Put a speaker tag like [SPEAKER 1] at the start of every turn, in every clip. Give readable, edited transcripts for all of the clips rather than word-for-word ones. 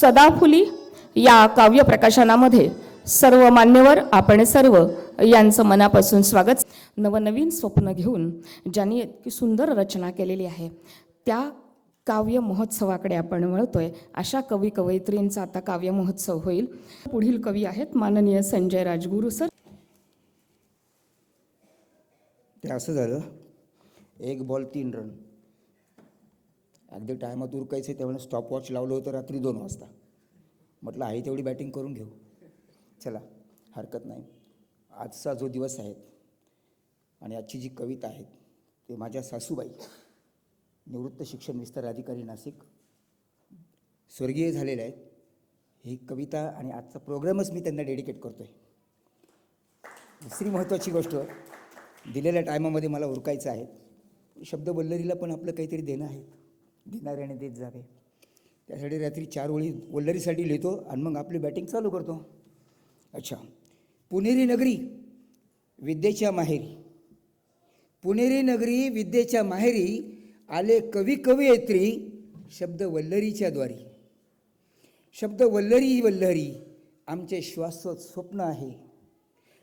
[SPEAKER 1] सदाफुली या काव्य प्रकाशनामध्ये सर्व मान्यवर आपण सर्व यांचं मनापासून स्वागत। नवनवीन स्वप्न घेऊन ज्यांनी इतकी सुंदर रचना केलेली आहे त्या काव्य महोत्सवाकडे आपण वळतोय। अशा कवी कवयित्रींचा आता काव्य महोत्सव होईल। पुढील कवी आहेत माननीय संजय राजगुरू सर।
[SPEAKER 2] ते असं झालं, 1 बॉल 3 रन। अगदी टायमात उरकायचे त्यामुळे स्टॉपवॉच लावलं होतं रात्री 2 वाजता। म्हटलं आहे तेवढी बॅटिंग करून घेऊ, चला हरकत नाही। आजचा जो दिवस आहे आणि आजची जी कविता आहे ते माझ्या सासूबाई, निवृत्त शिक्षण विस्तार अधिकारी नाशिक, स्वर्गीय झालेले आहेत। ही कविता आणि आजचा प्रोग्रामच मी त्यांना डेडिकेट करतोय। दुसरी महत्त्वाची गोष्ट, दिलेल्या टायमामध्ये मला उरकायचं आहे। शब्द वल्लरीला पण आपलं काहीतरी देणं आहे, देणाऱ्याने देत जावे। त्यासाठी रात्री 4 ओळी वल्लरीसाठी लिहितो आणि मग आपली बॅटिंग चालू करतो। अच्छा, पुणेरी नगरी विद्येच्या माहेरी, पुणेरी नगरी विद्येच्या माहेरी, आले कवी कवयित्री शब्द वल्लरीच्या द्वारी। शब्द वल्लरी वल्लरी आमचे शाश्वत स्वप्न आहे।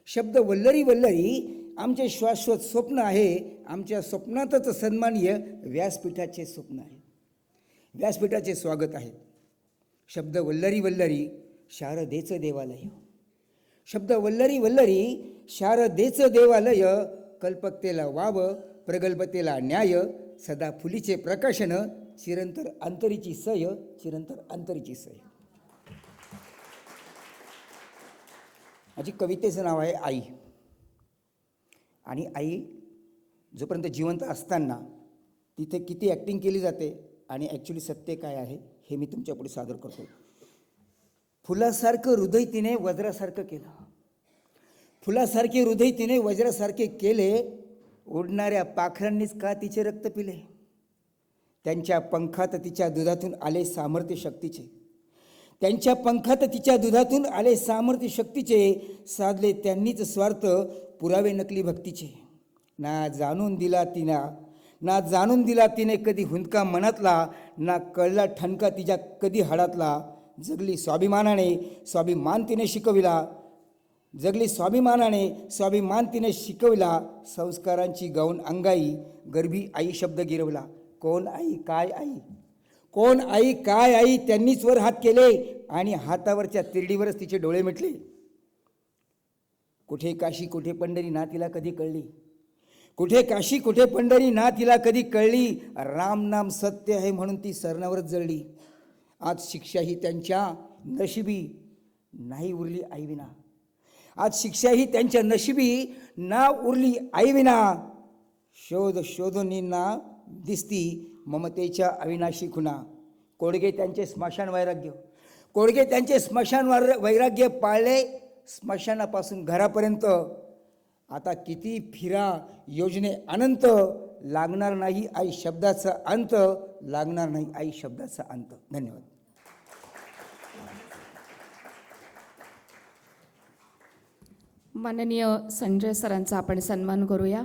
[SPEAKER 2] शब्द वल्लरी वल्लरी आमचे शाश्वत स्वप्न आहे। आमच्या स्वप्नातच सन्माननीय व्यासपीठाचे स्वप्न आहे, व्यासपीठाचे स्वागत आहे। शब्द वल्लरी वल्लरी शारदेचं देवालय, शब्द वल्लरी वल्लरी शारदेचं देवालय, कल्पकतेला वाव प्रगल्भतेला न्याय, सदा फुलीचे प्रकाशन, चिरंतर अंतरीची सय, चिरंतर अंतरीची सय। माझी कवितेचं नाव आहे आई। आणि आई जोपर्यंत जिवंत असताना तिथे किती ॲक्टिंग केली जाते आणि ॲक्च्युली सत्य काय आहे हे मी तुमच्यापुढे सादर करतो। फुलासारखं हृदय तिने वज्रासारखं केलं, फुलासारखे हृदय तिने वज्रासारखे केले, उडणाऱ्या पाखरांनीच का तिचे रक्त पिले। त्यांच्या पंखात तिच्या दुधातून आले सामर्थ्य शक्तीचे, त्यांच्या पंखात तिच्या दुधातून आले सामर्थ्य शक्तीचे, साधले त्यांनीच स्वार्थ पुरावे नकली भक्तीचे। ना जाणून दिला तिना, ना जाणून दिला तिने कधी हुंदका मनातला, ना कळला ठणका तिच्या कधी हाडातला। जगली स्वाभिमानाने स्वाभिमान तिने शिकविला, जगली स्वाभिमानाने स्वाभिमान तिने शिकविला, संस्कारांची गाऊन अंगाई गर्भी आई शब्द गिरवला। कोण आई काय आई, कोण आई काय आई, त्यांनीच वर हात केले आणि हातावरच्या तिरडीवरच तिचे डोळे मिटले। कुठे काशी कुठे पंढरी ना तिला कधी कळली, कुठे काशी कुठे पंढरी ना तिला कधी कळली, राम नाम सत्य आहे म्हणून ती सरणावरच जळली। आज शिक्षा ही त्यांच्या नशिबी नाही उरली आई विना, आज शिक्षा ही त्यांच्या नशिबी ना उरली आई विना। शोध शोधनींना दिसती ममतेच्या अविनाशी खुणा, कोडगे त्यांचे स्मशान वैराग्य, कोडगे त्यांचे स्मशान वैराग्य पाळले स्मशानापासून घरापर्यंत। आता किती फिरा योजने अनंत, लागणार नाही आई शब्दाचा अंत, लागणार नाही आई शब्दाचा अंत। धन्यवाद।
[SPEAKER 1] माननीय संजय सरांचा आपण सन्मान करूया।